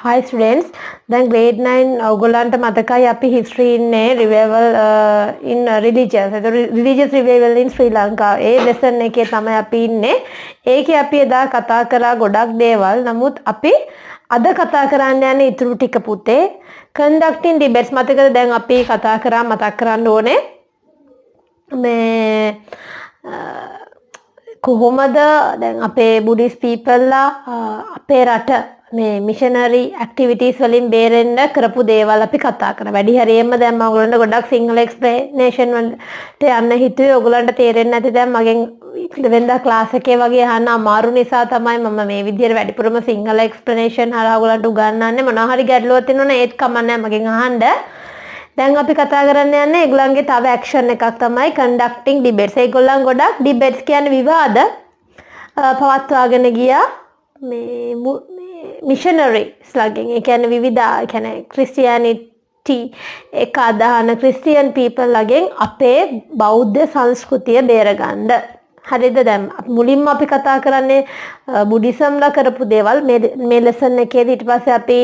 Hi students, then grade 9 ඔයගොල්ලන්ට මතකයි අපි history ඉන්නේ revival in religious. religious revival in Sri Lanka. A lesson එකේ තමයි අපි ඉන්නේ. ඒකේ අපි එදා කතා කරා ගොඩක් දේවල්. නමුත් අපි අද කතා කරන්න යන්නේ ඊටු ටික පුතේ. conducting debates මතකද දැන් අපි කතා කරා මතක් කරන්න ඕනේ. මේ කොහොමද දැන් අපේ බුද්දිස්ට් පීපල්ලා අපේ රට මේ මිෂනරි ඇක්ටිවිටීස් වලින් බේරෙන්න කරපු දේවල් අපි කතා කරා. වැඩි හරියෙන්ම දැන් මම ඔයගොල්ලන්ට ගොඩක් සිංහල එක්ස්ප්ලනේෂන් වලට යන්න හිතුවේ. ඔයගොල්ලන්ට තේරෙන්නේ නැති දැන් මගෙන් වෙනදා ක්ලාස් එකේ වගේ අහන්න අමාරු නිසා තමයි මම මේ විදිහට වැඩිපුරම සිංහල එක්ස්ප්ලනේෂන් හරහා ඔයගොල්ලන්ට උගන්වන්නේ. මොනවා හරි ගැටලුවක් තියෙනවනේ ඒත් කමන්නේ මගෙන් අහන්න. දැන් අපි කතා කරන්න යන්නේ ඒගොල්ලන්ගේ තව ඇක්ෂන් එකක් තමයි conducting debates. ඒගොල්ලන් ගොඩක් debates කියන්නේ විවාද පවත්වාගෙන ගියා මේ missionaries ලගෙන්. ඒ කියන්නේ විවිධ කියන්නේ Christianity එක අදහන Christian people ලගෙන් අපේ බෞද්ධ සංස්කෘතිය බේරගන්න. හරිද? දැන් මුලින්ම අපි කතා කරන්නේ බුද්දිසම්ලා කරපු දේවල් මේ ලෙසන් එකේදී. ඊට පස්සේ අපි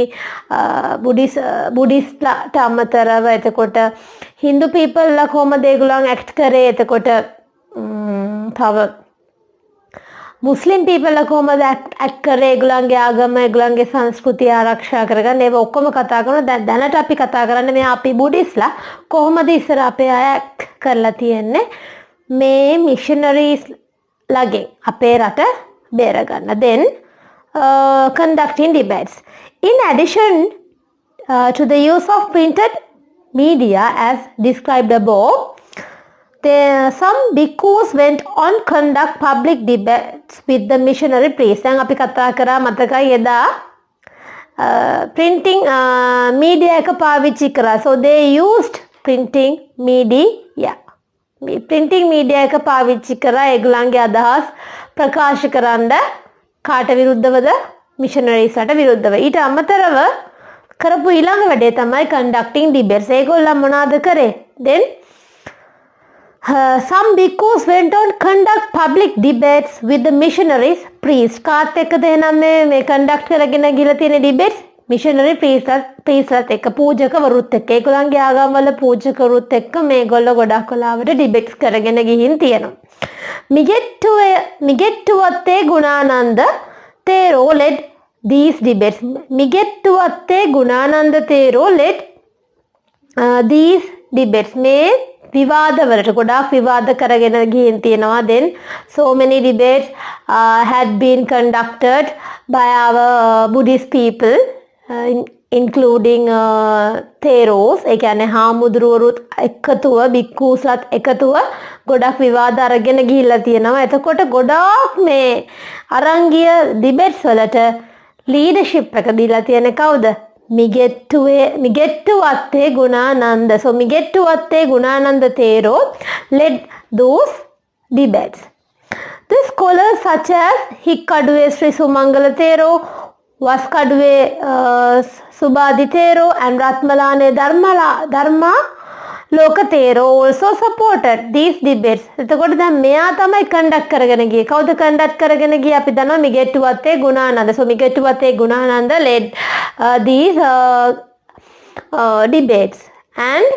බුද්දිස්ට්ලාට අමතරව එතකොට Hindu people කොහොමද ඒගොල්ලන් ඇක්ට් කරේ, එතකොට තව මුස්ලිම් people කොහොමද ඇක්ට් කරේ, ඒගොල්ලන්ගේ ආගම ඒගොල්ලන්ගේ සංස්කෘතිය ආරක්ෂා කරගන්න. ඒක ඔක්කොම කතා කරනවා. දැනට අපි කතා කරන්නේ මේ අපි බුද්දිස්ට්ලා කොහොමද ඉස්සර අපේ අය ඇක්ට් කරලා තියෙන්නේ මේ missionaries ලගෙන් අපේ රට බේරගන්න. Then conducting debates. In addition to the use of printed media as described above, some bhikkhus went on conduct public debates with the missionary priests. දැන් අපි කතා කරා මතකයි එදා printing media එක පාවිච්චි කරා. So they used printing media. printing media එක පාවිච්චි කරා ඒගොල්ලන්ගේ අදහස් ප්‍රකාශ කරන්න. කාට විරුද්ධවද? missionaries ට විරුද්ධව. ඊට අමතරව කරපු ඊළඟ වැඩේ තමයි conducting debates. ඒගොල්ලන් මොනවද කරේ? Then some bhikkhus went on conduct public debates with the missionaries priests. කාත් එක්කද එහෙනම් මේ conduct කරගෙන ගිහලා තියෙන debates? missionary priestlat එක්ක, පූජකවරුත් එක්ක. ඒගොල්ලන්ගේ ආගම් වල පූජකවරුත් එක්ක මේගොල්ලෝ ගොඩක් වෙලාවට debates කරගෙන ගිහින් තියෙනවා. Migettuwatte Gunananda තේරෝ led these debates. Migettuwatte Gunananda තේරෝ led these debates. මේ විවාද වලට ගොඩාක් විවාද කරගෙන ගිහින් තියෙනවා. Then so many debates had been conducted by our Buddhist people, including theros. ඒ කියන්නේ හාමුදුරුවරුත් එකතුව, බික්කූස්ලත් එකතුව ගොඩක් විවාද අරගෙන ගිහිල්ලා තියෙනවා. එතකොට ගොඩාක් මේ අරංගිය debates වලට leadership එක දීලා තියෙන කවුද? Migettuwatte Gunananda. So Migettuwatte Gunananda තේරෝ led those debates. The scholars such as Hikkaduwe Sri Sumangala තේරෝ, Waskaduwe සුබාදි තේරෝ and රත්මලානේ ධර්මා ලෝක තේරෝ also supported these debates. එතකොට දැන් මෙයා තමයි conduct කරගෙන ගියේ. කවුද conduct කරගෙන ගියේ? අපි දන්නවා Migettuwatte Gunananda. So Migettuwatte Gunananda led these debates. And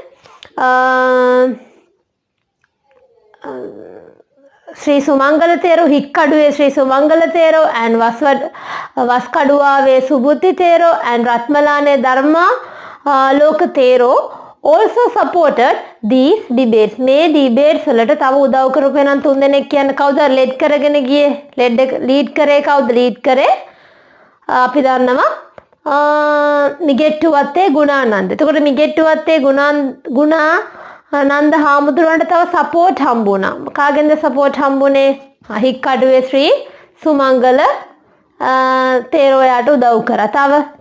Sri Sumangala තේරෝ, Hikkaduwe Sri Sumangala තේරෝ and වස්කඩුවාවේ සුබුද්ධි තේරෝ and රත්මලානේ ධර්මා ලෝක තේරෝ also supported these debates. මේ debates වලට තව උදව් කරපු වෙනන් තුන් දෙනෙක් කියන්න කවුද ලෙඩ් කරගෙන ගියේ? ලීඩ් කරේ කවුද? ලීඩ් කරේ අපි දන්නවා මිගෙට්ටුවත්තේ ගුණානන්ද. එතකොට මිගෙට්ටුවත්තේ ගුණානන්ද හාමුදුරුවන්ට තව සපෝට් හම්බුණා. කාගෙන්ද සපෝට් හම්බුනේ? හික්කඩුවේ ශ්‍රී සුමංගල තේරෝ යාට උදව් කරා.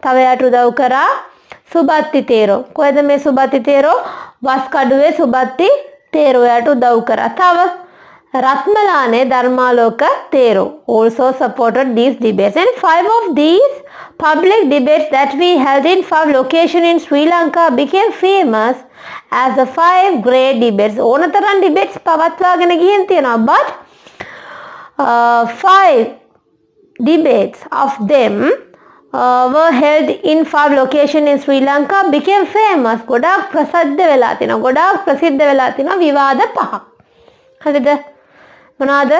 තව යාට උදව් කරා සුබත්ති තේරෝ. කොහෙද මේ සුබත්ති තේරෝ? වස්කඩුවේ සුබත්ති තේරෝ යාට උදව් කරා. තව රත්මලානේ Dharmaloka තේරෝ also supported these debates. And 5 of these public debates that we held in 5 locations in Sri Lanka became famous as the 5 great debates. ඕනතරම් debates පවත්වාගෙන ගිහින් තියෙනවා. But 5 debates of them were held in 5 locations in Sri Lanka became famous. ගොඩාක් ප්‍රසිද්ධ වෙලා තිනවා. ගොඩාක් ප්‍රසිද්ධ වෙලා තිනවා විවාද පහක්. හරිද? මොනවාද?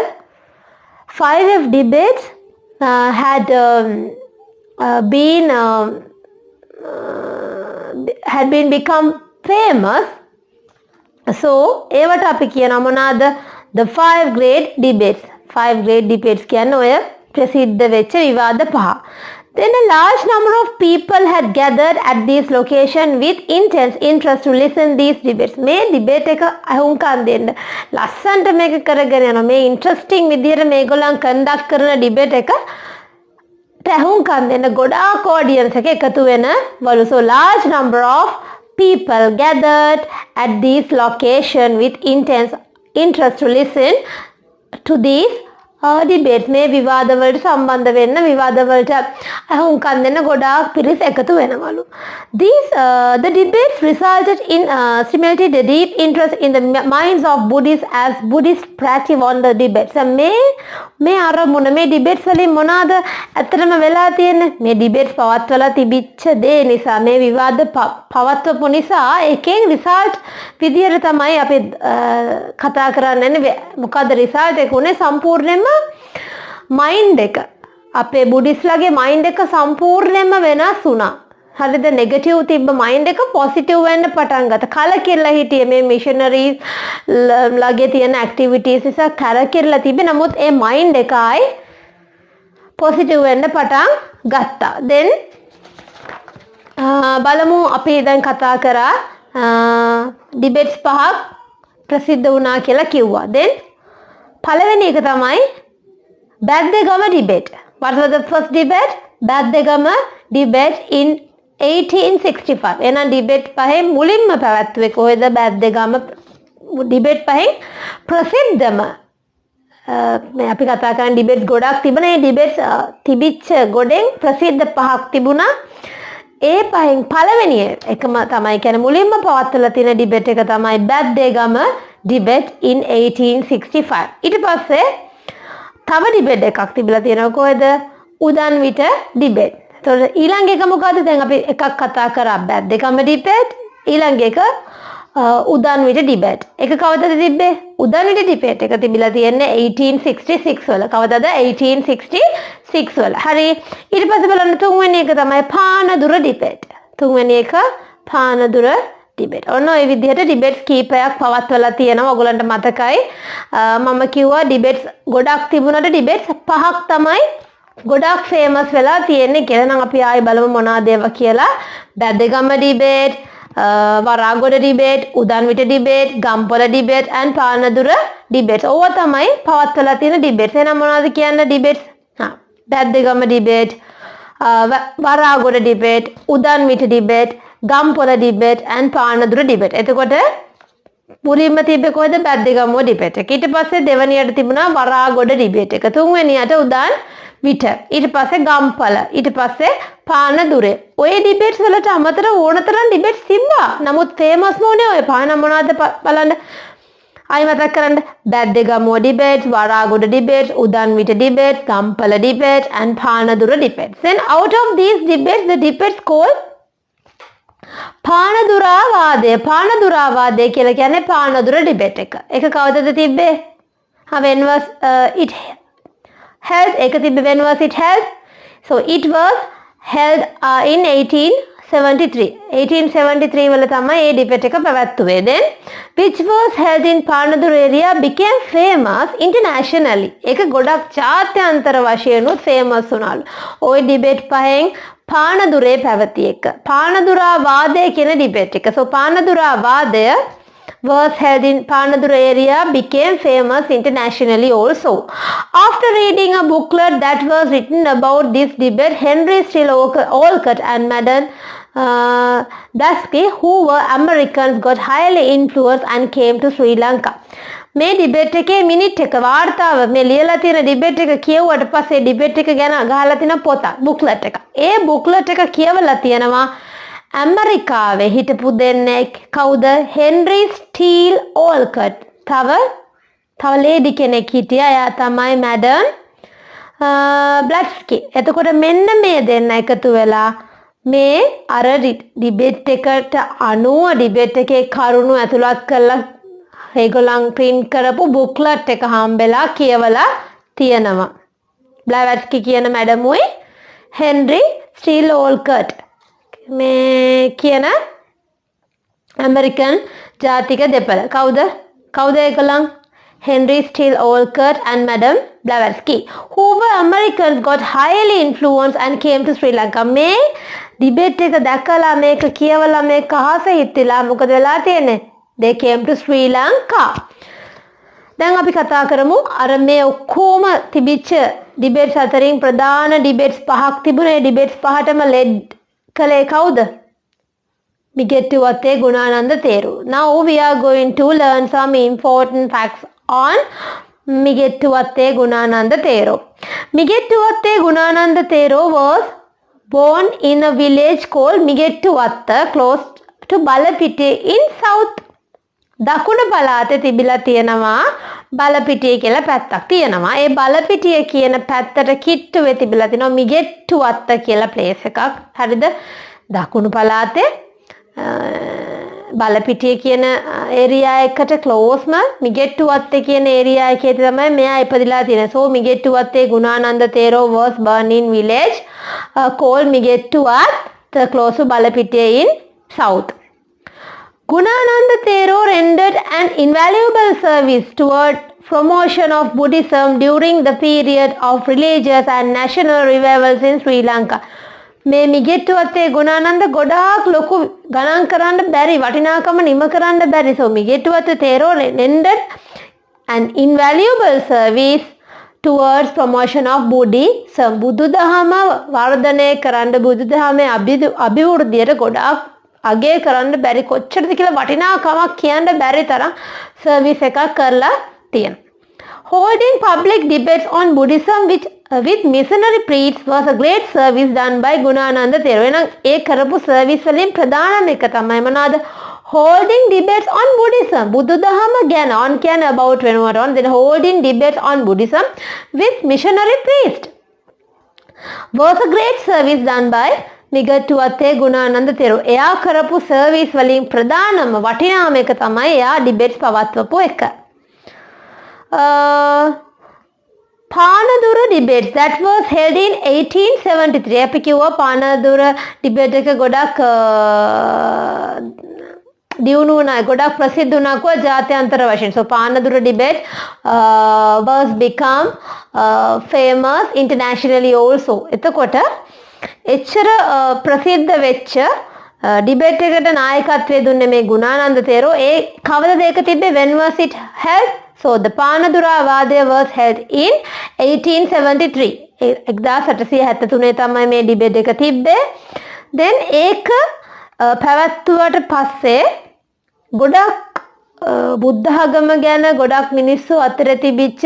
5 debates had been become famous. So ඒවට අපි කියනවා මොනවාද? The 5 great debates. 5 great debates කියන්නේ ඔය ප්‍රසිද්ධ වෙච්ච විවාද පහ. Then a large number of people had gathered at this location with intense interest to listen these debates. මේ debate එක අහුම්කම් දෙන්න. ලස්සන්ට මේක කරගෙන යනවා. මේ interesting විදියට මේගොල්ලන් conduct කරන debate එක අහුම්කම් දෙන්න ගොඩාක් audience එක එකතු වෙනවලු. So large number of people gathered at this location with intense interest to listen to these debates. මේ විවාද වලට සම්බන්ධ වෙන්න විවාද වලට අහුම්කම් දෙන්න ගොඩාක් පිරිස එකතු වෙනවලු. The debates resulted in stimulated the deep interest in the minds of Buddhists as Buddhists practice on the debates. මේ අරමුණ මේ debates වලින් මොනවාද ඇත්තටම වෙලා තියෙන්නේ? මේ debates පවත්වලා තිබිච්ච දේ නිසා මේ විවාද පවත්වපු නිසා එකෙන් result විදියට තමයි අපි කතා කරන්නේ. මොකද result එක උනේ සම්පූර්ණයෙන්ම මයින්ඩ් එක අපේ බුද්දිස්ලාගේ මයින්ඩ් එක සම්පූර්ණයෙන්ම වෙනස් වුණා. හරිද? නෙගටිව් තිබ්බ මයින්ඩ් එක පොසිටිව් වෙන්න පටන් ගත්තා. කලකිරලා හිටියේ මේ මිෂනරීස් ලාගේ තියෙන ඇක්ටිවිටීස් නිසා කලකිරලා තිබ්බේ. නමුත් ඒ මයින්ඩ් එක ආයි පොසිටිව් වෙන්න පටන් ගත්තා. then බලමු අපි දැන් කතා කරා ඩිබේට්ස් පහක් ප්‍රසිද්ධ වුණා කියලා කිව්වා. then පළවෙනි එක තමයි බැද්දගම debate. What was the first debate? බැද්දගම debate in 1865. එහෙනම් debate පහෙන් මුලින්ම පැවැත්වුවේ කොහෙද? බැද්දගම debate පහෙන් ප්‍රසිද්ධම මේ අපි කතා කරන debates ගොඩක් තිබුණා. ඒ debates තිබිච්ච ගොඩෙන් ප්‍රසිද්ධ පහක් තිබුණා. ඒ පහෙන් පළවෙනි එකම තමයි කියන්නේ මුලින්ම පවත්වලා තියෙන debate එක තමයි බැද්දගම debate in 1865. ඊට පස්සේ තව debate එකක් තිබිලා තියෙනවා. කොහෙද? උදන්විට debate. එතකොට ඊළඟ එක මොකද්ද? දැන් අපි එකක් කතා කරා බැද්දගම debate. ඊළඟ එක උදන්විට debate. ඒක කවදද තිබ්බේ? උදන්විට debate එක තිබිලා තියෙන්නේ 1866 වල. කවදද? 1866 වල. හරි. ඊට පස්සේ බලන්න තුන්වෙනි එක තමයි පානදුර debate. තුන්වෙනි එක පානදුර debate. ඔන්න ඔය විදිහට debates කීපයක් පවත්වලා තියෙනවා. ඔයගලන්ට මතකයි මම කිව්වා debates ගොඩක් තිබුණාට debates පහක් තමයි ගොඩක් famous වෙලා තියෙන්නේ කියලා. නම් අපි ආයෙ බලමු මොනවාද ඒවා කියලා. බැද්දගම debate, Waragoda debate, උදන්විට debate, Gampola debate and Panadura debate. ඕවා තමයි පවත්වලා තියෙන debates. එහෙනම් මොනවද කියන්නේ debates? බැද්දගම debate, Waragoda debate, උදන්විට debate, Gampola debate and Panadura debate. එතකොට මුලින්ම තිබ්බේ කොහෙද? බැද්දගම debate එක. ඊට පස්සේ දෙවෙනියට තිබුණා වරාගොඩ debate එක. තුන්වෙනියට උදන්විට. ඊට පස්සේ ගම්පොළ. ඊට පස්සේ පානදුර. ඔය debates වලට අමතර ඕනතරම් debates තිබ්බා. නමුත් famous මොනේ ඔය පාන මොනවද බලන්න. ආයි මතක් කරන්න. බැද්දගම debate, Waragoda debate, උදන්විට debate, Gampola debate and Panadura debate. Then out of these debates the debates called පානදුරාවාදය. පානදුරාවාදය කියලා කියන්නේ පානදුර debate එක. ඒක කවදද තිබ්බේ? when was it held? ඒක තිබ්බේ when was it held? So it was held in 1873. 1873 වල තමයි මේ debate එක පැවැත්වුවේ. Then which was held in Panadura area became famous internationally. ඒක ගොඩක් ජාත්‍යන්තර වශයෙන් උත් famous වුණාලු. ওই debate පහෙන් පානදුරේ පැවති එක. පානදුරාවාදය කියන debate එක. So පානදුරාවාදය was held in Panadura area became famous internationally also. After reading a booklet that was written about this debate, Henry Steele Olcott and Madden Dasky, who were Americans, got highly influenced and came to Sri Lanka. මේ debate එකේ minute එක වාර්තාව මේ ලියලා තියෙන debate එක කියවුවට පස්සේ debate එක ගැන ගහලා තියෙන පොත බුක්ලට් එක. ඒ බුක්ලට් එක කියවලා තියෙනවා ඇමරිකාවේ හිටපු දෙන්නෙක්. කවුද? Henry steel Olcott. තව ලේඩි කෙනෙක් හිටියා. එයා තමයි මැඩන් බ්ලැට්ස්කි. එතකොට මෙන්න මේ දෙන්න එකතු වෙලා මේ අර ඩිබේට් එකට අනුව ඩිබේට් එකේ කරුණු ඇතුළත් කරලා ඒගොල්ලන් print කරපු booklet එක හම්බෙලා කියවලා තියෙනවා. බ්ලැවැට්ස්කි කියන මැඩමුයි හෙන්රි ස්ටීල් ඕල්කට් මේ කියන ඇමරිකන් ජාතික දෙපළ. කවුද ඒගොල්ලන්? Henry Steele Olcott and Madam Blavatsky, who were Americans, got highly influenced and came to Sri Lanka. මේ ඩිබේට් එක දැකලා මේක කියවලා මේක අහස හිටිලා මොකද වෙලා තියෙන්නේ? They came to Sri Lanka. දැන් අපි කතා කරමු අර මේ ඔක්කොම තිබිච්ච ඩිබේට්ස් අතරින් ප්‍රධාන ඩිබේට්ස් පහක් තිබුණේ. ඩිබේට්ස් පහටම ලෙඩ් කළේ කවුද? Migettuwatte Gunananda තේරු. Now we are going to learn some important facts on Migettuvatte Gunananda Thero. Migettuvatte Gunananda Thero was born in a village called Migettuvatta close to Balapitiya in South. දකුණු පළාතේ තිබිලා තියෙනවා බලපිටිය කියලා පැත්තක් තියෙනවා. ඒ බලපිටිය කියන පැත්තට කිට්ටුවේ තිබිලා තියෙනවා මිගෙට්ටුවත්ත කියලා ප්ලේස් එකක්. හරිද? දකුණු පළාතේ බලපිටිය කියන ඒරියා එකට ක්ලෝස්ම මිගෙට්ටුවත්තේ කියන ඒරියා එකේ තමයි මෙයා ඉපදිලා තියෙන්නේ. So Migettuwatte Gunananda තේරෝ was born in village called Migettuvatta close to Balapitiya in south. Gunananda Thero rendered an invaluable service toward promotion of Buddhism during the period of religious and national revivals in Sri Lanka. මේ මිගෙට්ටුවත්තේ ගුණානන්ද ගොඩාක් ලොකු ගණන් කරන්න බැරි වටිනාකම නිම කරන්න බැරි. So Migettuwatte තේරෝ rendered an invaluable service towards promotion of Buddhism. බුදුදහම වර්ධනය කරන්න බුදුදහමේ අභිවෘද්ධියට ගොඩාක් අගය කරන්න බැරි කොච්චරද කියලා වටිනාකමක් කියන්න බැරි තරම් සර්විස් එකක් කරලා තියෙනවා. Holding public debates on Buddhism with missionary priests was a great service done by Gunananda Thero. එහෙනම් ඒ කරපු සර්විස් වලින් ප්‍රධානම එක තමයි මොනවාද? Holding debates on Buddhism. බුදුදහම ගැන on කියන්නේ about වෙනවට on then holding debates on Buddhism with missionary priests was a great service done by Migettuwatte Gunananda තෙරු. එයා කරපු සර්විස් වලින් ප්‍රධානම වටිනාම එක තමයි එයා ඩිබේට්ස් පවත්වපු එක. Panadura debates that was held in 1873. අපි කිව්වා පානදුර ඩිබේට් එක ගොඩක් දියුණු වුණා, ගොඩක් ප්‍රසිද්ධ වුණා කෝ ජාත්‍යන්තර වශයෙන්. So Panadura debate was become famous internationally also. එතකොට එච්චර ප්‍රසිද්ධ වෙච්ච ඩිබේට් එකට නායකත්වය දුන්නේ මේ ගුණානන්ද තේරෝ. ඒ කවදද ඒක තිබ්බේ? when was it held? So the පානදුරා වාදය was held in 1873. 1873 තමයි මේ ඩිබේට් එක තිබ්බේ. then ඒක පැවැත්වුවට පස්සේ ගොඩක් බුද්ධ ආගම ගැන ගොඩක් මිනිස්සු අතර තිබිච්ච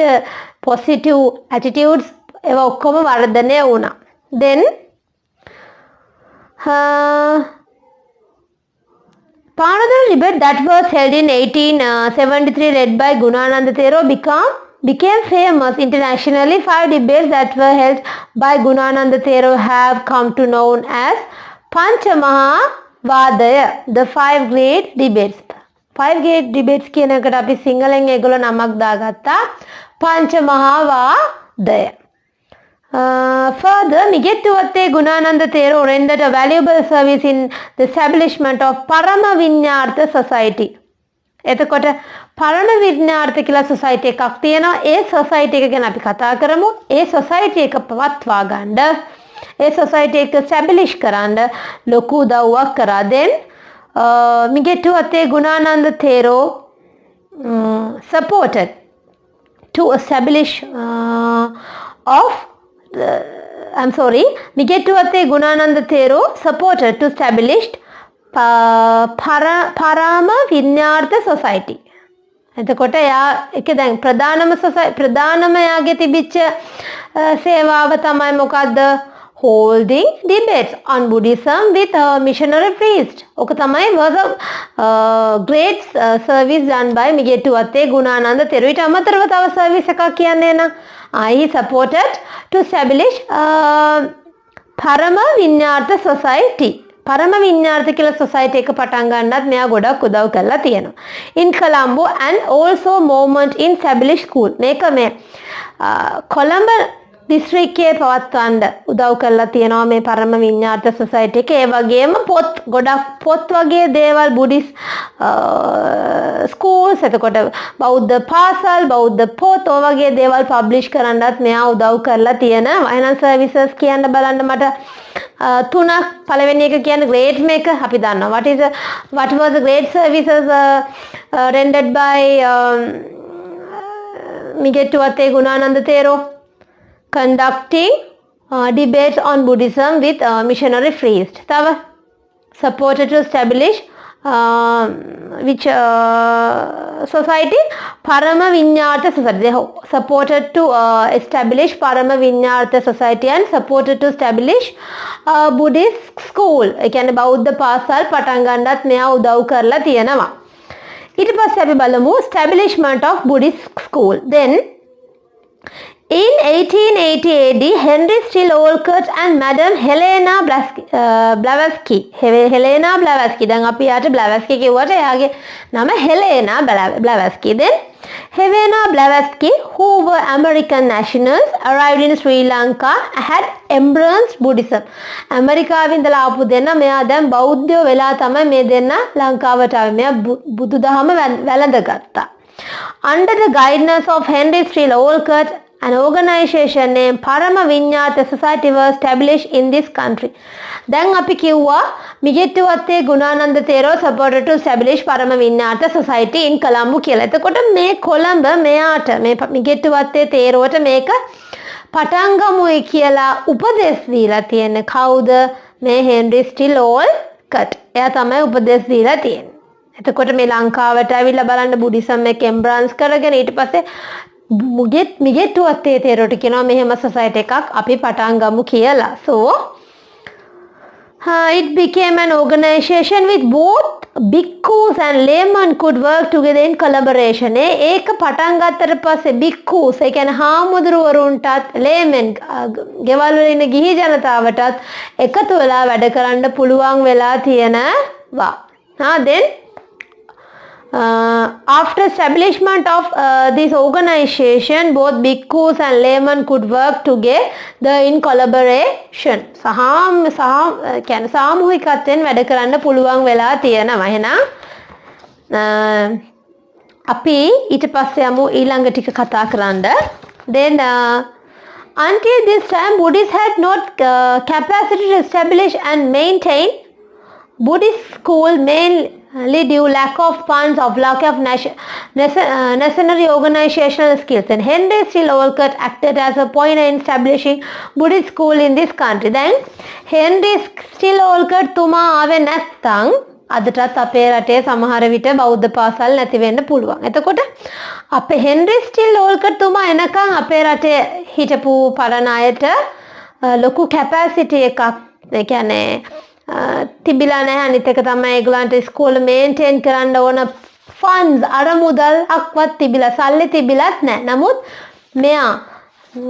positive attitudes ඒවා ඔක්කොම වර්ධනය වුණා. then Panadura debate that was held in 1873 led by Gunananda Thero became famous internationally. 5 debates that were held by Gunananda Thero have come to known as Panchamahavadaya, the 5 great debates. 5 great debates කියන එකට අපි සිංහලෙන් ඒගොල්ලෝ නමක් දාගත්තා පංචමහාවාදය. Further, Migettuvatte Gunananda Thero rendered a valuable service in the establishment of Parama Vinyartha Society. එතකොට පරණ විඥාර්ථ කියලා society එකක් තියෙනවා. ඒ සොසයිටි එක ගැන අපි කතා කරමු. ඒ සොසයිටි එක පවත්වා ගන්න, ඒ සොසයිටි එක ස්ටැබ්ලිෂ් කරන්න ලොකු උදව්වක් කරා. then Migettuvatte Gunananda Thero supported to establish Migettuvatte Gunananda Thero supported to establish Parama Vinyartha Society. එතකොට එයා එක දැන් ප්‍රධානම යාගේ තිබිච්ච සේවාව තමයි මොකද්ද? holding debates on Buddhism with missionary priests. ඔක තමයි was a great service done by Migettuwatte Gunananda තෙරුව. ඊට අමතරව තව සර්විස් එකක් කියන්නේ නම් he supported to establish පරම විඤ්ඤාර්ථ society. පරම විඤ්ඤාර්ථ කියලා society එක පටන් ගන්නත් මෙයා ගොඩක් උදව් කරලා තියෙනවා. In Colombo and also movement in established school. මේක මේ කොළඹ දිස්ත්‍රික්කයේ පවත්වන්න උදව් කරලා තියෙනවා මේ පරම විඤ්ඤාර්ථ සොසයිටි එක. ඒ වගේම ගොඩක් පොත් වගේ දේවල් බුද්දිස් ස්කූල්ස් එතකොට බෞද්ධ පාසල් බෞද්ධ පොත් ඔය වගේ දේවල් පබ්ලිෂ් කරන්නත් මෙයා උදව් කරලා තියෙනවා. එහෙනම් සර්විසස් කියන්න බලන්න මට තුනක්. පළවෙනි එක කියන්නේ ග්‍රේඩ් මේක අපි දන්නවා. what was the great services rendered by Migettuwatte Gunananda තේරෝ? Conducting debates on Buddhism with missionary priests. තව supported to establish which society? Parama Vinyartha Society. They supported to establish Parama Vinyartha Society and supported to establish Buddhist school. ඒ කියන්නේ බෞද්ධ පාසල් පටන් ගන්නත් මෙයා උදව් කරලා තියෙනවා. ඊට පස්සේ අපි බලමු establishment of Buddhist school. Then in 1880 AD, Henry Steele Olcott and Madam Helena Blavatsky. Helena Blavatsky. දැන් අපි යාට Blavatsky කිව්වට එයාගේ නම Helena Blavatsky. Then Helena Blavatsky, who were American nationals, arrived in Sri Lanka, had embraced Buddhism. ඇමරිකාවේ ඉඳලා ආපු දෙන්න මෙයා දැන් බෞද්ධයෝ වෙලා තමයි මේ දෙන්න ලංකාවට ආවේ. මෙයා බුදුදහම වැළඳගත්තා. Under the guidance of Henry Steele Olcott, an organization named Parama Vinyartha Society was established in this country. දැන් අපි කිව්වා Migettuwatte Gunananda තේරෝ supported to establish Parama Vinyartha Society in Colombo කියලා. එතකොට මේ කොළඹ මෙයාට මේ මිගෙට්ටුවත්තේ තේරෝට මේක පටන් ගමුයි කියලා උපදෙස් දීලා තියෙන්නේ කවුද? මේ හෙන්රි ස්ටිල් ඕල්කට්. එයා තමයි උපදෙස් දීලා තියෙන්නේ. එතකොට මේ ලංකාවට ඇවිල්ලා බලන්න බුද්දිසම් එක එම්බ්‍රාන්ස් කරගෙන ඊට පස්සේ මිගෙට්ටුවත්තේ තේරෝට කියනවා මෙහෙම සොසයිටි එකක් අපි පටන් ගමු කියලා. So it became an organization with both bhikkhus and laymen could work together in collaboration. ඒක පටන් ගත්තට පස්සේ bhikkhus ඒ කියන්නේ හාමුදුරුවරුන්ටත් laymen ගෙවල් වල ඉන්න ගිහි ජනතාවටත් එකතු වෙලා වැඩ කරන්න පුළුවන් වෙලා තියෙනවා. Then after establishment of this organization, both bhikkhus and laymen could work together in collaboration. කියන්නේ සාමූහිකත්වයෙන් වැඩ කරන්න පුළුවන් වෙලා තියෙනවා. එහෙනම් අපි ඊට පස්සේ යමු ඊළඟ ටික කතා කරන්න. Then until this time, Buddhists had not capacity to establish and maintain Buddhist school mainly due lack of funds, lack of necessary organizational skills. And Henry Steele Olcott acted as a point in establishing Buddhist school in this country. Then Henry Steele Olcott තුමා ආවේ නැත්නම් අදටත් අපේ රටේ සමහර විට බෞද්ධ පාසල් නැති වෙන්න පුළුවන්. එතකොට අපේ හෙන්රි ස්ටිල් ඕල්කට් තුමා එනකන් අපේ රටේ හිටපු පරණ අයට ලොකු කැපැසිටි එකක් ඒ කියන්නේ තිබිලා නැහැ. අනිත් එක තමයි ඒගොල්ලන්ට ස්කූල් මේන්ටේන් කරන්න ඕන ෆන්ඩ්ස් අරමුදල්ක්වත් තිබිලා සල්ලි තිබිලත් නැහැ. නමුත් මෙයා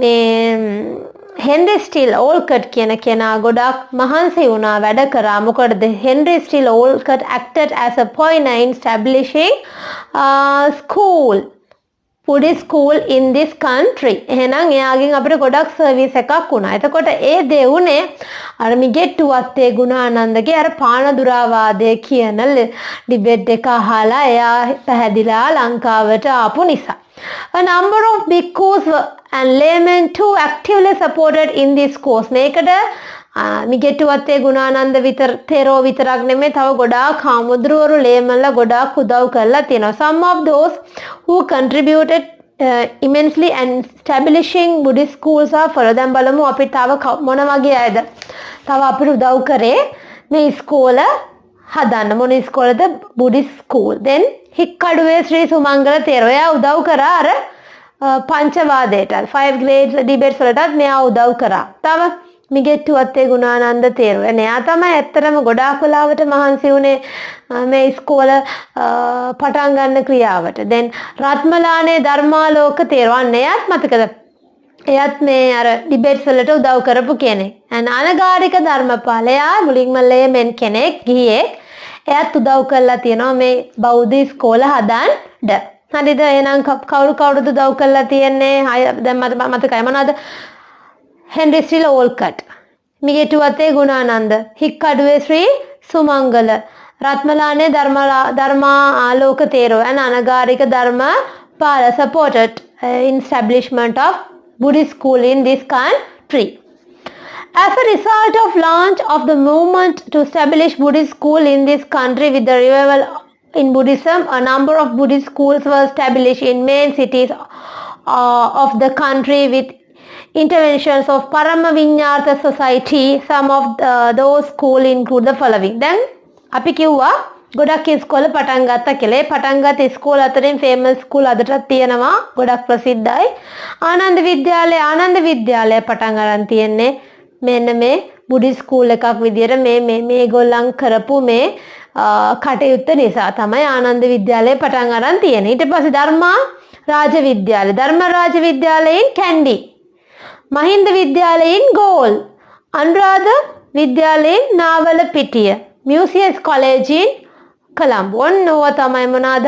මේ හෙන්රි ස්ටිල් ඕල්කට් කියන කෙනා ගොඩක් මහන්සි වුණා වැඩ කරා. මොකද Henry Steel Olcott acted as a pointer in establishing school Buddhist school in this country. එහෙනම් එයාගෙන් අපිට ගොඩක් සර්විස් එකක් වුණා. එතකොට ඒ දේ උනේ අර මිගෙට්ටුවත්තේ ගුණානන්දගේ අර පානදුරාවාදය කියන ඩිබේට් එක අහලා එයා පැහැදිලා ලංකාවට ආපු නිසා. A number of bhikkhus and laymen too actively supported in this course. මේකට මිගෙට්ටුවත්තේ ගුණානන්ද තෙරෝ විතරක් නෙමෙයි තව ගොඩාක් හාමුදුරුවරු ලේමන්ලා ගොඩාක් උදව් කරලා තියෙනවා. Some of those who contributed immensely and establishing Buddhist schools are follow. දැන් බලමු අපි තව මොන වගේ අයද තව අපිට උදව් කරේ මේ ඉස්කෝල හදන්න. මොන ඉස්කෝලද? Buddhist school. Then හික්කඩුවේ ශ්‍රී සුමංගල තෙරෝ එයා උදව් කරා අර පංචවාදයට 5 grades debates වලටත් මෙයා උදව් කරා. තව මිගෙට්ටු අත්තේ ගුණානන්ද තේරුව. එයා තමයි ඇත්තටම ගොඩාක් වෙලාවට මහන්සි වුණේ මේ ඉස්කෝල පටන් ගන්න ක්‍රියාවට. දැන් රත්මලානේ ධර්මාලෝක තේරුවන් එයාත් මතකද? එයාත් මේ අර ඩිබේට්ස් වලට උදව් කරපු කෙනෙක්. අනගාരിക ධර්මපාල එයා මුලින්ම ලේමෙන් කෙනෙක් ගිහියෙක්. එයාත් උදව් කරලා තියෙනවා මේ බෞද්ධ ඉස්කෝල හදන්න. හරිද? එහෙනම් කවුරුද උදව් කරලා තියෙන්නේ? දැන් මතකයි මොනවද? හෙන්රි ස්ටිල් ඕල්කට්, මිගෙට්ටු අත්තේ ගුණානන්ද, හික්කඩුවේ ශ්‍රී සුමංගල, රත්මලානේ ධර්මා ආලෝක තේරෝ and Anagarika Dharmapala supported establishment of Buddhist school in this country. As a result of launch of the movement to establish Buddhist school in this country with the revival in Buddhism, a number of Buddhist schools were established in main cities of the country with interventions of Parama Vinyartha Society. Some of those schools include the following. Then අපි කිව්වා ගොඩක් ඉස්කෝල පටන් ගත්තා කියලා. පටන් ගත්ත ඉස්කෝල අතරින් famous school අදටත් තියෙනවා. ගොඩක් ප්‍රසිද්ධයි. ආනන්ද විද්‍යාලය පටන් ගන්න තියෙන්නේ මෙන්න මේ බුද්දිස්ට් ස්කූල් එකක් විදියට මේගොල්ලන් කරපු මේ කටයුත්ත නිසා තමයි ආනන්ද විද්‍යාලය පටන් ගන්න තියෙන්නේ. ඊට පස්සේ ධර්ම රාජ විද්‍යාලයෙන් කැන්ඩි, මහින්ද විද්‍යාලයෙන් ගෝල්, අනුරාධ විද්‍යාලයෙන් නාවල පිටිය, මියුසියස් කොලෙජින් කොළඹ. ඔන්නෝව තමයි මොනවාද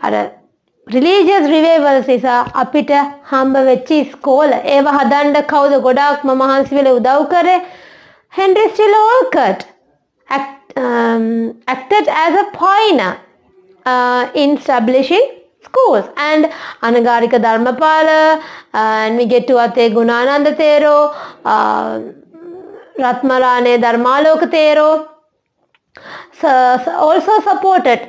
අර රිලීජියස් රිවයිවල්ස් නිසා අපිට හම්බ වෙච්ච ඉස්කෝල. ඒව හදන්න කවුද ගොඩාක්ම මහන්සි වෙලා උදව් කරේ? Henry Steel Olcott acted as a pioneer in establishing schools. And Anagarika Dharmapala and Migettuwatte Gunananda තේරෝ, රත්මලානේ Dharmaloka තේරෝ also supported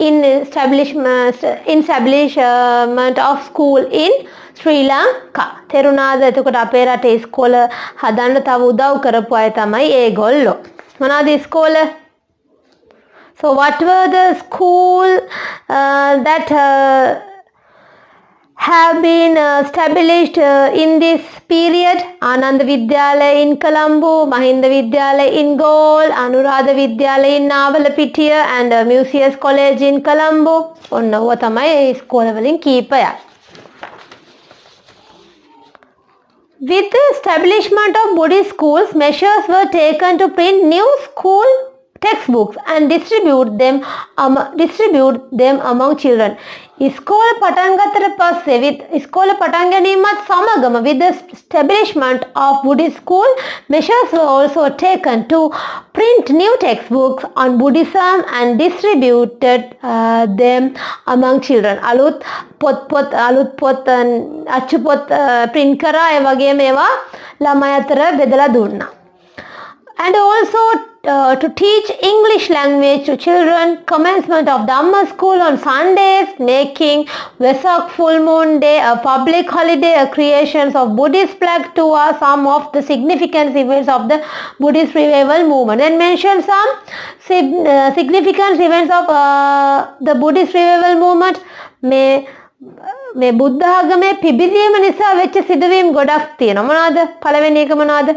in establishment of school in Sri Lanka. තෙරුණාද? එතකොට අපේ රටේ ඉස්කෝල හදන්න තව උදව් කරපු අය තමයි ඒගොල්ලෝ. මොනවාද ඉස්කෝල? So what were the school that have been established in this period? Ananda Vidyalaya in Colombo, Mahinda Vidyalaya in Galle, Anuradha Vidyalaya in Navalapitiya and Musaeus College in Colombo. ඔන්නව තමයි ඉස්කෝල වලින් කීපයක්. With the establishment of Buddhist schools, measures were taken to print new school textbooks and distribute them among children. ඉස්කෝල පටන් ගත්තට පස්සේ ඉස්කෝල පටන් ගැනීමත් සමගම with the establishment of Buddhist school, measures were also taken to print new textbooks on Buddhism and distributed them among children. අලුත් පොත් අච්චු පොත් print කරා. ඒ වගේම ඒවා ළමයි අතර බෙදලා දුන්නා. And also to teach English language to children, commencement of Dhamma school on Sundays, making Vesak full moon day a public holiday, creations of Buddhist flag to are some of the significant events of the Buddhist revival movement. And mention some significant events of the Buddhist revival movement. මේ බුද්ධ ආගමේ පිබිදීම නිසා වෙච්ච සිදුවීම් ගොඩක් තියෙනවා. මොනවාද? පළවෙනි එක මොනවාද?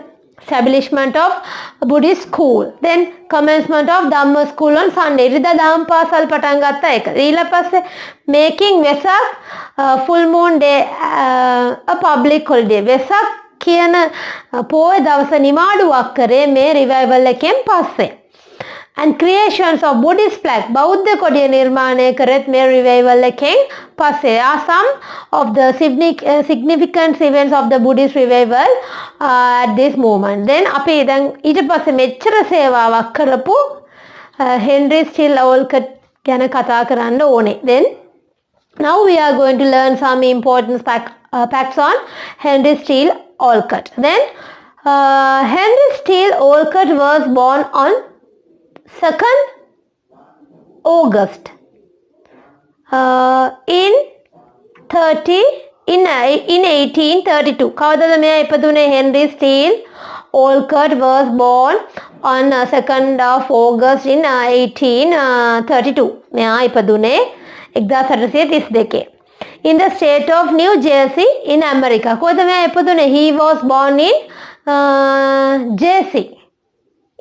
Establishment of Buddhist school. Then commencement of Dhamma school on Sunday. ඉරිදා දහම් පාසල් පටන් ගත්ත එක. ඊළඟ පස්සේ making Vesak full moon day a public holiday. Vesak කියන පොය දවස නිමාඩුවක් කරේ මේ revival එකෙන් පස්සේ. And creations of Buddhist flag, බෞද්ධ කොඩිය නිර්මාණය කරත් මේ revival එකෙන් පස්සේ. Are some of the significant events of the Buddhist revival at this moment. Then අපි දැන් ඊට පස්සේ මෙච්චර සේවාවක් කරපු හෙන්රි ස්ටිල් ඕල්කට් ගැන කතා කරන්න ඕනේ. Then now we are going to learn some important facts on Henry Steele Olcott. Then Henry Steele Olcott was born on 2nd August in 1832. කවදද මෙයා ඉපදුනේ? Henry Steele Olcott was born on 2nd of August in 1832. මෙයා ඉපදුනේ 1832 in the state of New Jersey in America. කොහොමද මෙයා ඉපදුනේ? He was born in ජේසි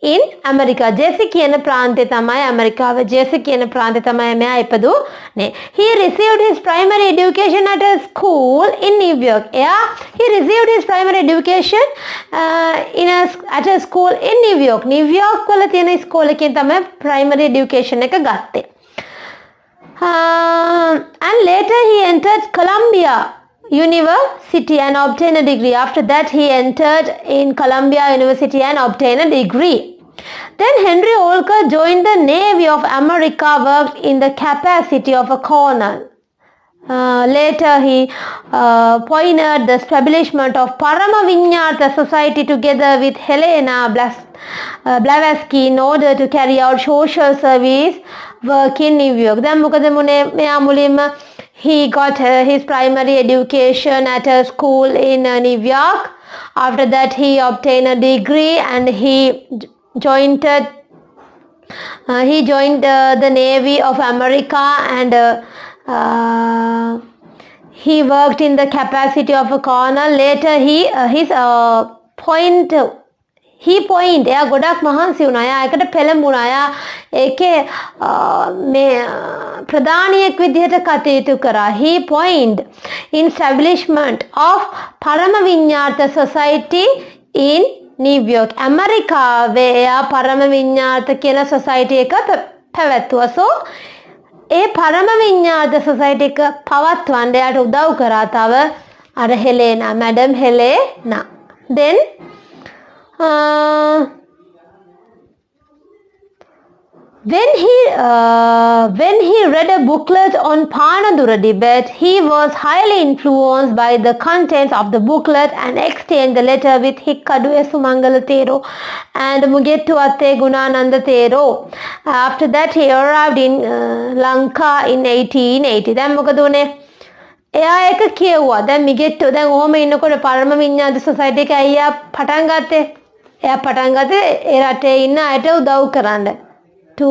in America. ජේසි කියන ප්‍රාන්තය තමයි ඇමරිකාව. ජේසි කියන ප්‍රාන්තය තමයි මෙයා ඉපදුනේ. He received his primary education at a school in New York. He received his primary education at a school in New York. New York වල තියෙන ස්කෝල් එකෙන් තමයි primary education එක ගත්තේ. And later he entered Columbia University and obtained a degree. After that he entered in Columbia University and obtained a degree. Then Henry Olcott joined the Navy of America, worked in the capacity of a colonel. Later he pioneered the establishment of Paramavinyartha Society together with Helena Blavatsky in order to carry out social service work in New York. Then he got his primary education at a school in New York. After that he obtained a degree and he joined the Navy of America and he worked in the capacity of a colonel. Later එයා ගොඩක් මහන්සි වුණා. එයා ඒකට පෙළඹුණා. එයා ඒකේ මේ ප්‍රධානියෙක් විදිහට කටයුතු කරා. He point in establishment of Parama Vinyartha Society in New York. ඇමරිකාවේ එයා පරම විඤ්ඤාත කියන සොසයිටි එක පැවැත්තුවා. So ඒ පරම විඤ්ඤාත සොසයිටි එක පවත්වන්න එයාට උදව් කරා තව අර Helena, madam Helena. Then when he read a booklet on Panadura debate, he was highly influenced by the contents of the booklet and exchanged the letter with Hikkadu Sumangala Thero and Mugettu Atte Gunananda Thero. After that he arrived in Lanka in 1880. දැන් මොකද උනේ? එයා එක කියුවා. දැන් මිගෙට්ටු දැන් ඔහම ඉන්නකොට පරම විඤ්ඤාත society එක අයියා පටන් ගත්තේ. එයා පටන් ගත්තේ ඒ රටේ ඉන්න අයට උදව් කරන්න. To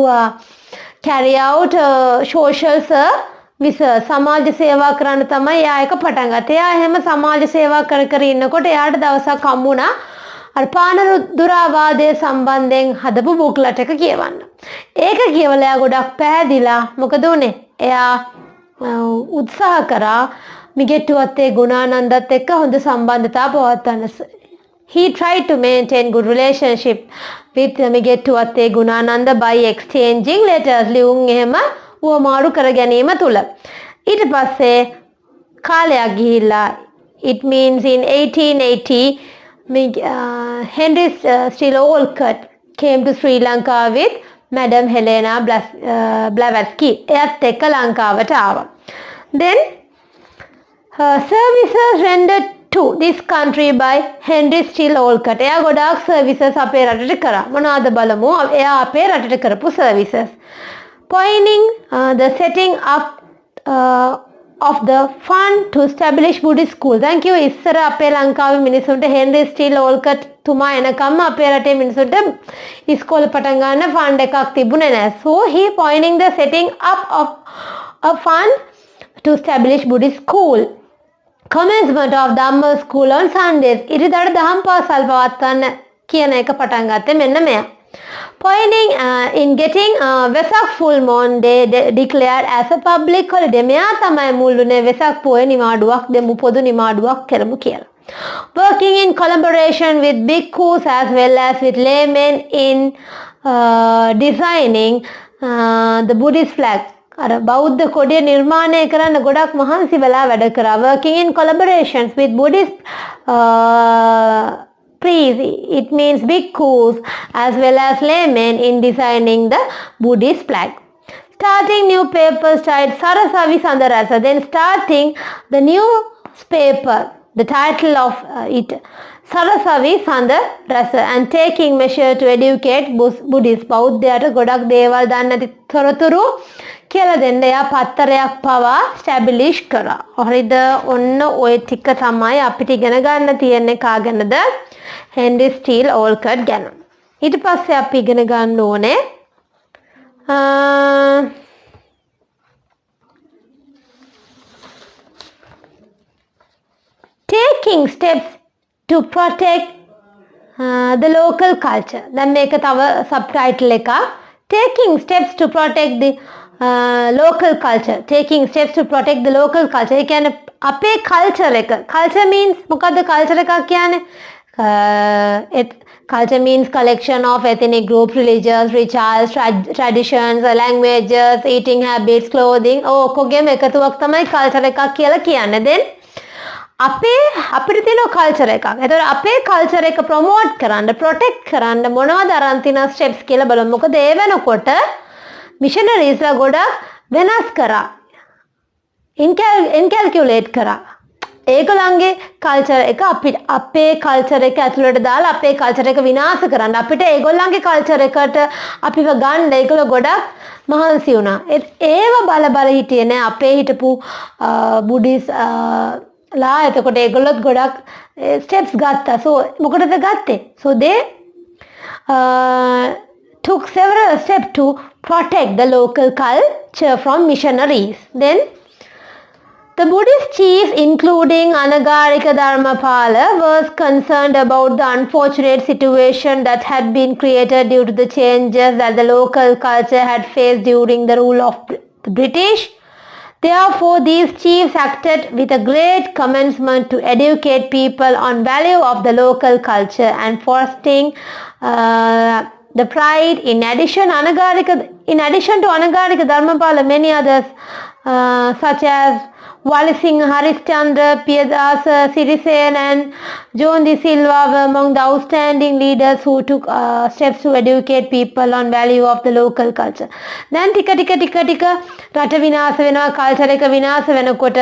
carry out social services. සමාජ සේවා කරන්න තමයි එයා එක පටන් ගත්තේ. එයා එහෙම සමාජ සේවා කර කර ඉන්නකොට එයාට දවසක් හම්බුණා අර පානදුරාවාදයේ සම්බන්ධයෙන් හදපු බුක්ලට් එක කියවන්න. ඒක කියවලා එයා ගොඩක් පැහැදිලා. මොකද උනේ? එයා උත්සාහ කරා මිගෙට්ටු අත්තේ ගුණානන්දත් එක්ක හොඳ සම්බන්ධතාව පවත්වන්න. He tried to maintain good relationship with Migettu Atte Gunananda by exchanging letters. ලියුම් එහෙම උවමාරු කර ගැනීම තුල. ඊට පස්සේ කාලයක් ගිහිල්ලා it means in 1880 Henry Steele Olcott came to Sri Lanka with Madam Helena Blavatsky. එයත් එක්ක ලංකාවට ආවා. Then services rendered to this country by Henry Steele Olcott. එයා ගොඩාක් services අපේ රටට කරා. මොනවාද බලමු. එයා අපේ රටට කරපු services. Pointing the setting up of the fund to establish Buddhist school. Thank you. ඉස්සර අපේ ලංකාවේ මිනිසුන්ට Henry Steele Olcott තුමා එනකම්ම අපේ රටේ මිනිසුන්ට ඉස්කෝල පටන් ගන්න ෆන්ඩ් එකක් තිබුණේ නැහැ. So he pointing the setting up of a fund to establish Buddhist school. Commencement of Dhamma school on Sundays. ඉරිදාට දහම් පාසල් පවත්වන්න කියන එක පටන් ගත්තේ මෙන්න මෙයා. Pointing in getting Vesak full moon day declared as a public holiday. මෙයා තමයි මුල්ුනේ වෙසක් පොය නිවාඩුවක් දෙමු පොදු නිවාඩුවක් කරමු කියලා. Working in collaboration with bhikkhus as well as with laymen in designing the Buddhist flag. අර බෞද්ධ කොඩිය නිර්මාණය කරන්න ගොඩක් මහන්සි වෙලා වැඩ කරා. Working in collaborations with Buddhist priests, it means bhikkhus as well as laymen in designing the Buddhist flag. Starting newspapers tried Sarasavi Sandarasa, then starting the newspaper, the title of it Sarasavi Sandarasa, and taking measure to educate Buddhists. බෞද්ධයට ගොඩක් දේවල් දන්නේ නැති තොරතුරු කියලා දෙන්න එයා පත්තරයක් පවා ස්ටැබ්ලිෂ් කරා. හරිද? ඔන්න ඔය ටික තමයි අපිට ඉගෙන ගන්න තියෙන්නේ කාගෙනද? Henry Steele Olcott ගැන. ඊට පස්සේ අපි ඉගෙන ගන්න ඕනේ taking steps to protect the local culture. දැන් මේක තව subtitle එකක්. Taking steps to protect the local culture. Taking steps to protect the local culture. ඒ කියන්නේ අපේ culture එක. Culture means මොකද්ද culture එකක් කියන්නේ? Culture means collection of ethnic groups, religions, rituals, traditions, languages, eating habits, clothing. ඔක්කොගෙම එකතුවක් තමයි culture එකක් කියලා කියන්නේ. Then අපිට තියෙන කල්චර් එකක්. ඒතකොට අපේ කල්චර් එක ප්‍රොමෝට් කරන්න, ප්‍රොටෙක්ට් කරන්න මොනවද අරන් තියෙන ස්ටෙප්ස් කියලා බලමු. මොකද ඒ වෙනකොට මිෂනරිස්ලා ගොඩක් වෙනස් කරා. ඉන්කැල්කියුලේට් කරා. ඒගොල්ලන්ගේ කල්චර් එක අපේ කල්චර් එක ඇතුළට දාලා අපේ කල්චර් එක විනාශ කරන්න. අපිට ඒගොල්ලන්ගේ කල්චර් එකට අපිව ගන්න ඒගොල්ලෝ ගොඩක් මහන්සි වුණා. ඒව බල හිටියේ නෑ අපේ හිටපු බුද්දිස් ලා. එතකොට ඒගොල්ලොත් ගොඩක් ස්ටෙප්ස් ගත්තා. So මොකටද ගත්තේ? So they took several steps to protect the local culture from missionaries. Then the Buddhist chiefs, including Anagarika Dharmapala, was concerned about the unfortunate situation that had been created due to the changes that the local culture had faced during the rule of the British. Therefore, these chiefs acted with a great commencement to educate people on value of the local culture and fostering the pride. In addition to Anagarika Dharmapala, many others such as Walisinghe Harishchandra, Piyadasa Sirisena and John de Silva were among the outstanding leaders who took steps to educate people on value of the local culture. Then ටික රට විනාශ වෙනවා, culture එක විනාශ වෙනකොට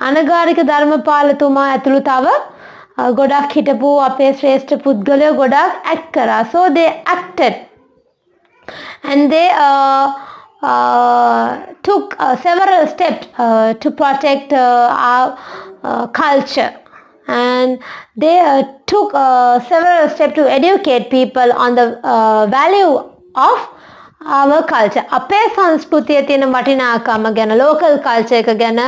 අනගාരിക ධර්මපාලතුමා ඇතුළු තව ගොඩක් හිටපු අපේ ශ්‍රේෂ්ඨ පුද්ගලයෝ ගොඩක් ඇක්ට් කරා. So they acted and they took several steps to protect our culture, and they took several steps to educate people on the value of our culture. අපේ සංස්කෘතියේ තියෙන වටිනාකම ගැන, local culture එක ගැන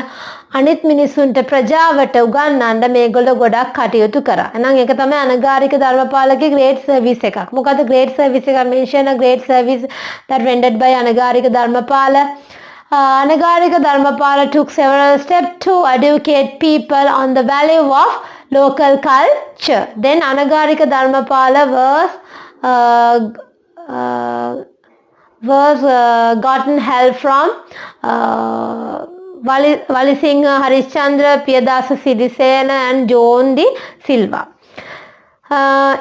අනිත් මිනිසුන්ට ප්‍රජාවට උගන්වන්න මේගොල්ලෝ ගොඩක් කටයුතු කරා. එහෙනම් ඒක තමයි අනගාരിക ධර්මපාලගේ great service එකක්. මොකද great service එක? mention a great service that rendered by අනගාരിക Dharmapala. Anagarika Dharmapala took several steps to educate people on the value of local culture. Then Anagarika Dharmapala was gotten help from Walisinghe Harishchandra, Piyadasa Sirisena and John de Silva.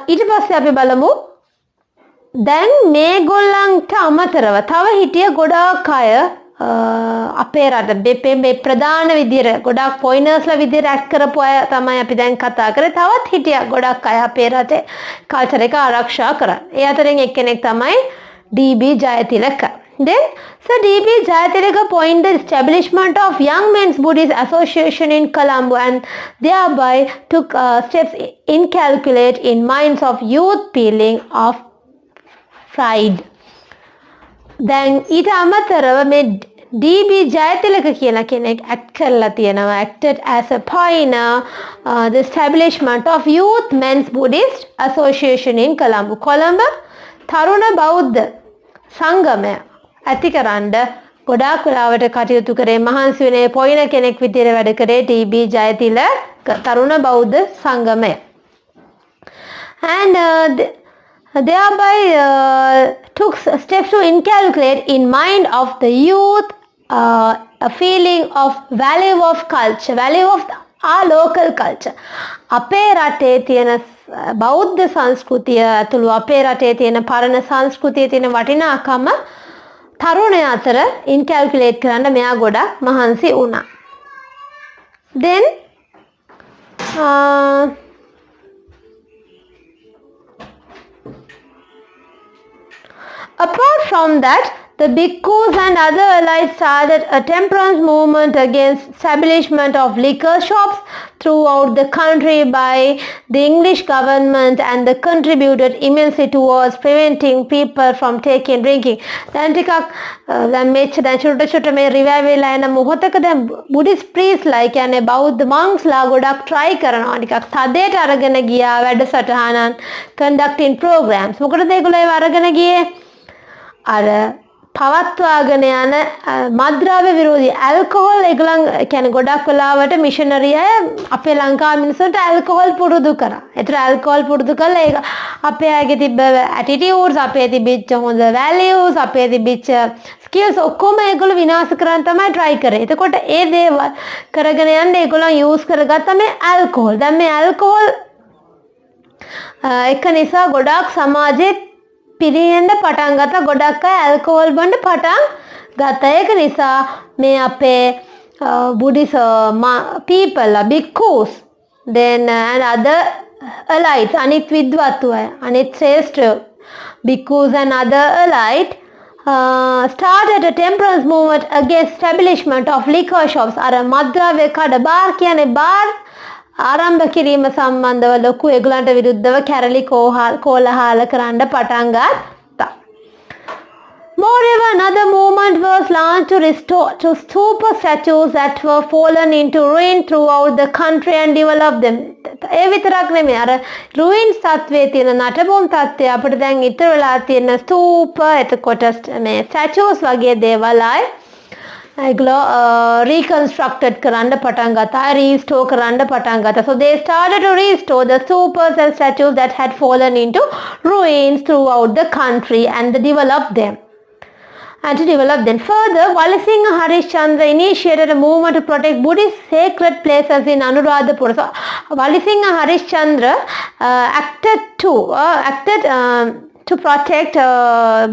ඊට පස්සේ අපි බලමු දැන් මේගොල්ලන්ට අමතරව තව හිටිය ගොඩාක් අය අපේ රට මේ ප්‍රධාන විදියට ගොඩක් පොයිනර්ස්ලා විදියට ඇක්ට් කරපු අය තමයි අපි දැන් කතා කරේ. තවත් හිටියා ගොඩක් අය අපේ රටේ කල්චර් එක ආරක්ෂා කරා. ඒ අතරින් එක්කෙනෙක් තමයි D.B. Jayathilaka. Then Sir D.B. Jayathilaka pointed the establishment of Young Men's Buddhist Association in Colombo and thereby took steps incalculate in minds of youth feeling of pride. දැන් ඊට අමතරව මේ D.B. Jayathilaka කියලා කෙනෙක් ඇක්ට් කරලා තියෙනවා. acted as a pioneer the establishment of Youth Men's Buddhist Association in Colombo. Colombo තරුණ බෞද්ධ සංගමය ඇතිකරන්න ගොඩාක් වෙලාවට කටයුතු කරේ. මහන්සි වෙනේ පොයින කෙනෙක් විදියට වැඩ කරේ D.B. Jayathilaka තරුණ බෞද්ධ සංගමය. And thereby took steps to inculcate in mind of the youth a feeling of value of culture, value of our local culture. අපේ රටේ තියෙන බෞද්ධ සංස්කෘතිය ඇතුළු අපේ රටේ තියෙන පරණ සංස්කෘතියේ තියෙන වටිනාකම තරුණයා අතර ඉන්කැල්කියුලේට් කරන්න මෙයා ගොඩක් මහන්සි වුණා. Then apart from that, the bhikkhus and other allies started a temperance movement against establishment of liquor shops throughout the country by the English government and they contributed immensely towards preventing people from taking drinking. දැන් ටිකක් දැන් මෙච්ච දැන් චුට්ට මේ රිවයිව් වෙලා යන මොහොතක දැන් Buddhist ප්‍රීස්ලා කියන්නේ බෞද්ධ මංක්ස්ලා ගොඩක් try කරනවා ටිකක් තදේට අරගෙන ගියා වැඩසටහනන් conducting programs. මොකටද ඒගොල්ලෝ ඒව අරගෙන ගියේ? අර පවත්වාගෙන යන මද්ද්‍රව්‍ය විරෝධී ඇල්කොහොල් ඒගොල්ලන් කියන්නේ ගොඩක් වෙලාවට මිෂනරි අය අපේ ලංකාවේ මිනිස්සුන්ට ඇල්කොහොල් පුරුදු කරා. ඒතර ඇල්කොහොල් පුරුදු කළා ඒක අපේ අයගේ තිබ්බ ඇටිටියුඩ්ස් අපේ තිබිච්ච හොඳ වැලියුස් අපේ තිබිච්ච ස්කිල්ස් ඔක්කොම ඒගොල්ලෝ විනාශ කරන්න තමයි try කරේ. එතකොට ඒ දේවල් කරගෙන යන්න ඒගොල්ලන් යූස් කරගත්ත මේ ඇල්කොහොල්. දැන් මේ ඇල්කොහොල් එක නිසා ගොඩක් සමාජයේ පිරියෙන්න පටන් ගත්තා ගොඩක් අය ඇල්කොහොල් බොන්න පටන් ගත්තා ඒක නිසා මේ අපේ Buddhist people bhikkhus then and other elites අනිත් විද්වත්තු අය අනිත් ශ්‍රේෂ්ඨ bhikkhus and other elite started a temperance movement against establishment of liquor shops අර මද්ද්‍රව්‍ය කඩ බාර් කියන්නේ බාර් ආරම්භ කිරීම සම්බන්ධව ලොකු ඒගොල්ලන්ට විරුද්ධව කැරලි කෝලහල කරන්න පටන් ගත්තා. Moreover, another movement was launched to restore to stupa statues that were fallen into ruin throughout the country and develop them. ඒ විතරක් නෙමෙයි අර ruins තත්වයේ තියෙන නටබුන් තත්ත්වය අපිට දැන් ඉතුරු වෙලා තියෙන ස්තූප එතකොට මේ statues වගේ දේවල්යි ඒගොල්ලෝ reconstructed කරන්න පටන් ගත්තා restore කරන්න පටන් ගත්තා. So they started to restore the stupas and statues that had fallen into ruins throughout the country and develop them. And to develop them further, Walisingha Harishchandra initiated a movement to protect Buddhist sacred places in Anuradhapura. So Walisingha Harishchandra acted to protect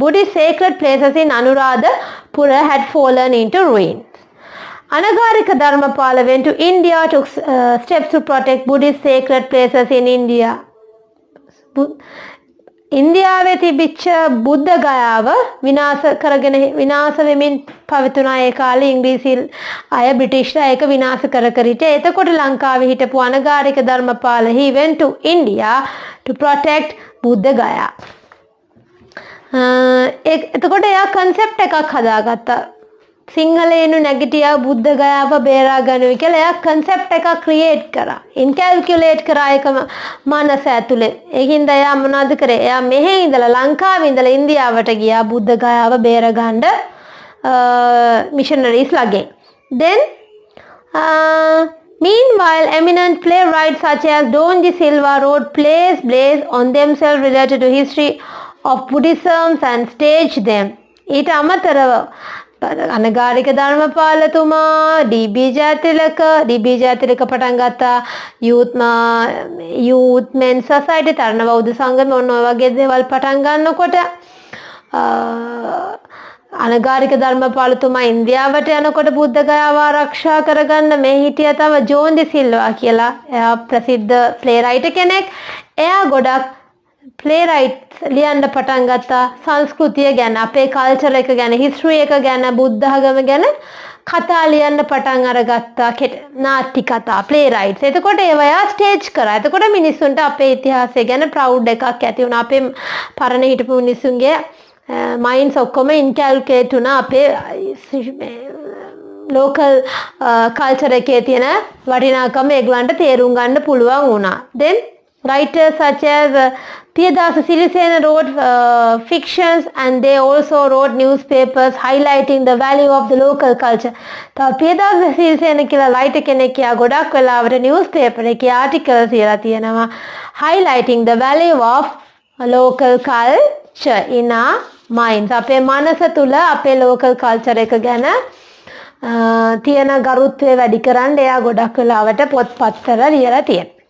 Buddhist sacred places in Anuradhapura had fallen into ruins. Anagarika Dharmapala went to India, took steps to protect Buddhist sacred places in India. ඉන්දියාවේ තිබිච්ච බුද්ධ ගයාව විනාශ වෙමින් පවතුනා ඒ කාලේ ඉංග්‍රීසි අය බ්‍රිටිෂ්ලා ඒක විනාශ කර හිටියේ. එතකොට ලංකාවේ හිටපු අනගාരിക Dharmapala he went to India to protect බුද්ධ ගයා. එතකොට එයා concept එකක් හදාගත්තා. සිංහලේනු නැගිටියා බුද්ධ ගයාව බේරා ගන්නවා කියලා එයා concept එකක් create කරා. incalculate කරා ඒක මනස ඇතුලේ. ඒකින්ද එයා මොනවද කරේ? එයා මෙහෙ ඉඳලා ලංකාවේ ඉඳලා ඉන්දියාවට ගියා බුද්ධ ගයාව බේර ගන්න missionaries ලගේ. Then meanwhile eminent playwrights such as Donji Silva wrote plays based on themselves related to history of Buddhism and staged them. ඊට අමතරව අනගාരിക ධර්මපාලතුමා ඩී.බී. ජයතිලක පටන් ගත්තා youth men society තරණ බෞද්ධ සංගම ඔන්න ඔය වගේ දේවල් පටන් ගන්නකොට අනගාരിക ධර්මපාලතුමා ඉන්දියාවට යනකොට බුද්ධ ගයාව ආරක්ෂා කරගන්න මේ හිටියා තව ජෝන්දි සිල්වා කියලා එයා ප්‍රසිද්ධ ප්ලේරයිටර් කෙනෙක්. එයා ගොඩක් playwrights ලියන්න පටන් ගත්තා සංස්කෘතිය ගැන අපේ කල්චර් එක ගැන හිස්ටරි එක ගැන බුද්ධ ධර්ම ගැන කතා ලියන්න පටන් අරගත්තා නාට්‍ය කතා playwrights. එතකොට ඒවා ස්ටේජ් කරා. එතකොට මිනිස්සුන්ට අපේ ඉතිහාසය ගැන ප්‍රවුඩ් එකක් ඇති වුණා. අපේ පරණ හිටපු මිනිස්සුන්ගේ මයින්ඩ්ස් ඔක්කොම ඉන්කැල්කුලේට් වුණා අපේ local culture එකේ තියෙන වටිනාකම ඒගොල්ලන්ට තේරුම් ගන්න පුළුවන් වුණා. Then writers such as Piyadasa Sirisena wrote fictions and they also wrote newspapers highlighting the value of the local culture. තව Piyadasa Sirisena කියලා writer කෙනෙක් යා ගොඩක් වෙලාවට newspaper එකේ articles කියලා තියෙනවා highlighting the value of local culture in our minds. අපේ මනස තුල අපේ local culture එක ගැන තියෙන ගරුත්වය වැඩි කරන්න එයා ගොඩක් වෙලාවට පොත්පත්වල ලියලා තියෙනවා.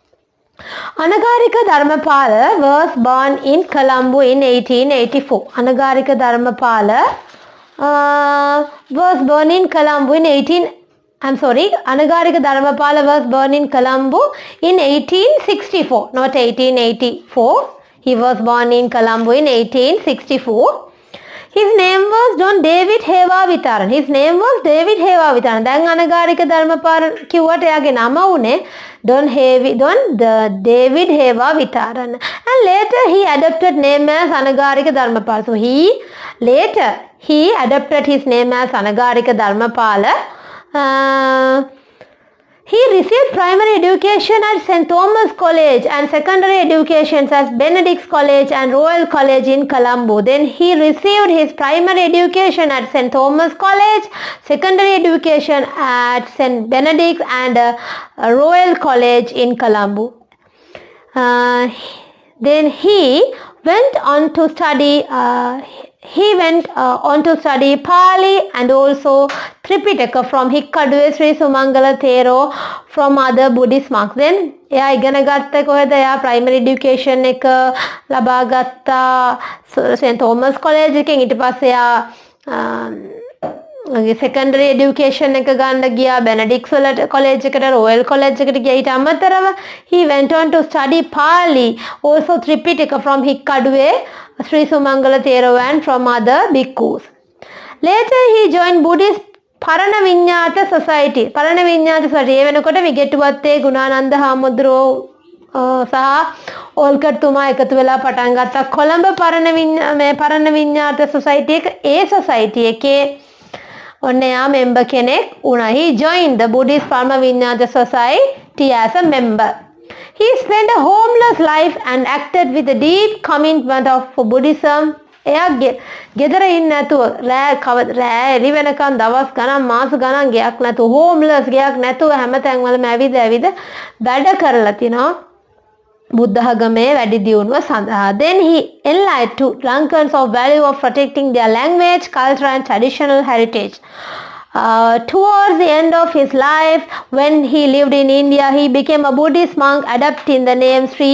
Anagarika Dharmapala was born in Colombo in 1884. Anagarika Dharmapala was born in Colombo in Anagarika Dharmapala was born in Colombo in 1864, not 1884. He was born in Colombo in 1864. His name was Don David Heva Vitaran. His name was David Heva Vitaran. දැන් අනගාരിക ධර්මපාල කිව්වට එයාගේ නම උනේ Don David Heva Vitaran. And later he adopted name as Anagarika Dharmapala. So he adopted his name as Anagarika Dharmapala. He received primary education at St. Thomas College and secondary education at Benedict's College and Royal College in Colombo. Then he received his primary education at St. Thomas College, secondary education at St. Benedict's and Royal College in Colombo. Then he went on to study Pali and also Tripitaka from Hikkaduwe Sri Sumangala Thero from other Buddhist monks. Then එයා ඉගෙන ගත්ත කොහෙද? එයා primary education එක ලබා ගත්තා St. Thomas College එකෙන්. ඊට පස්සේ එයා secondary education එක ගන්න ගියා Benedict's College එකට, Royal College එකට ගියා. ඊට අමතරව he went on to study Pali, also Tripitaka from Hikkaduwe Sri Sumangala Thero and from other bhikkhus. Later he joined Buddhist Parana Vinyata Society. Parana Vinyata Society. ඒ වෙනකොට විගෙටුවත්තේ ගුණානන්ද හාමුදුරුවෝ සහ ඕල්කට්තුමා එකතු වෙලා පටන් ගත්තා කොළඹ පරණ විඤ්ඤාත සොසයිටි එක. ඒ සොසයිටි එකේ ඔන්න එයා member කෙනෙක් වුණා. He joined the Buddhist Parana Vinyata Society as a member. He spent a homeless life and acted with a deep commitment for Buddhism. එයා ගෙදර ඉන්නේ නැතුව රෑ එළි වෙනකන් දවස් ගණන් මාස ගණන් ගයක් නැතුව හෝම්ලස් ගයක් නැතුව හැමතැන් වලම ඇවිද වැඩ කරලා තිනවා බුද්ධ ධර්මයේ වැඩි දියුණුව සඳහා. Then he enlightened to Lankans of value of protecting their language, culture and traditional heritage. Towards the end of his life, when he lived in India, he became a Buddhist monk adopting the name Sri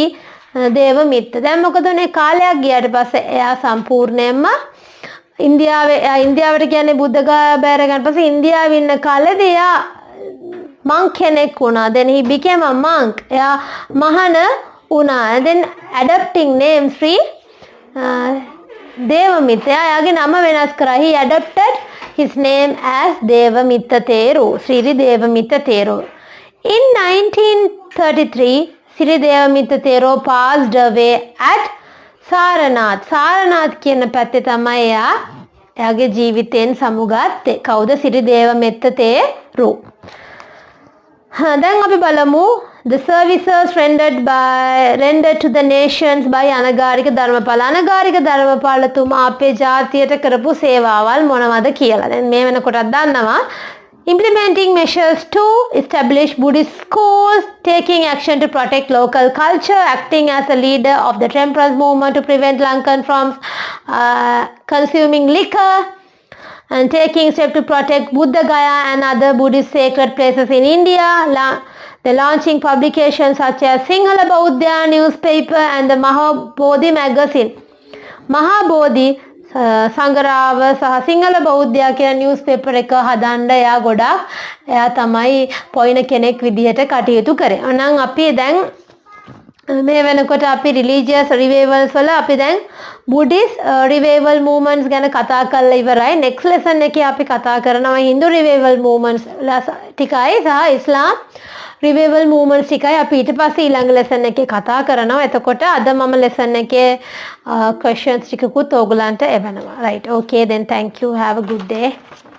Devamitta. දැන් මොකද උනේ? කාලයක් ගියාට පස්සේ එයා සම්පූර්ණයෙන්ම ඉන්දියාවට කියන්නේ බුද්ධ ගාය බෑර ගන්න පස්සේ ඉන්දියාවේ ඉන්න කාලෙදී එයා monk කෙනෙක් වුණා. Then he became a monk. එයා මහාන වුණා. And then adopting name Sri Devamitta. එයාගේ නම වෙනස් කරා. He adopted his name as Devamitta Thero, Sri Devamitta Thero. In 1933, Sri Devamitta Thero passed away at Saranath. Saranath කියන පැත්තේ තමයි එයාගේ ජීවිතයෙන් සමුගත්තේ. කවුද? Sri Devamitta Thero. දැන් අපි බලමු the services rendered to the nations by Anagarika Dharmapala. Anagarika Dharmapala තුමා අපේ ජාතියට කරපු සේවාවල් මොනවද කියලා. දැන් මේ වෙනකොටත් දන්නවා. Implementing measures to establish Buddhist schools, taking action to protect local culture, acting as a leader of the temperance movement to prevent Lankan from consuming liquor, and taking steps to protect Buddha Gaya and other Buddhist sacred places in India. The launching publications such as Sinhala Bauddha newspaper and the Mahabodhi magazine. Mahabodhi සංගරාව සහ සිංහල බෞද්ධයා කියන නිවුස්පේපර් එක හදන්න එයා ගොඩක් එයා තමයි පොයින කෙනෙක් විදිහට කටයුතු කරේ. එහෙනම් අපි දැන් මේ වෙනකොට අපි religious revivals වල අපි දැන් Buddhist revival movements ගැන කතා කරලා ඉවරයි. next lesson එකේ අපි කතා කරනවා Hindu revival movements ටිකයි සහ Islam revival movements ටිකයි අපි ඊට පස්සේ ඊළඟ lesson එකේ කතා කරනවා. එතකොට අද මම lesson එකේ questions ටිකකුත් ඕගලන්ට එවනවා. right, okay, then thank you, have a good day.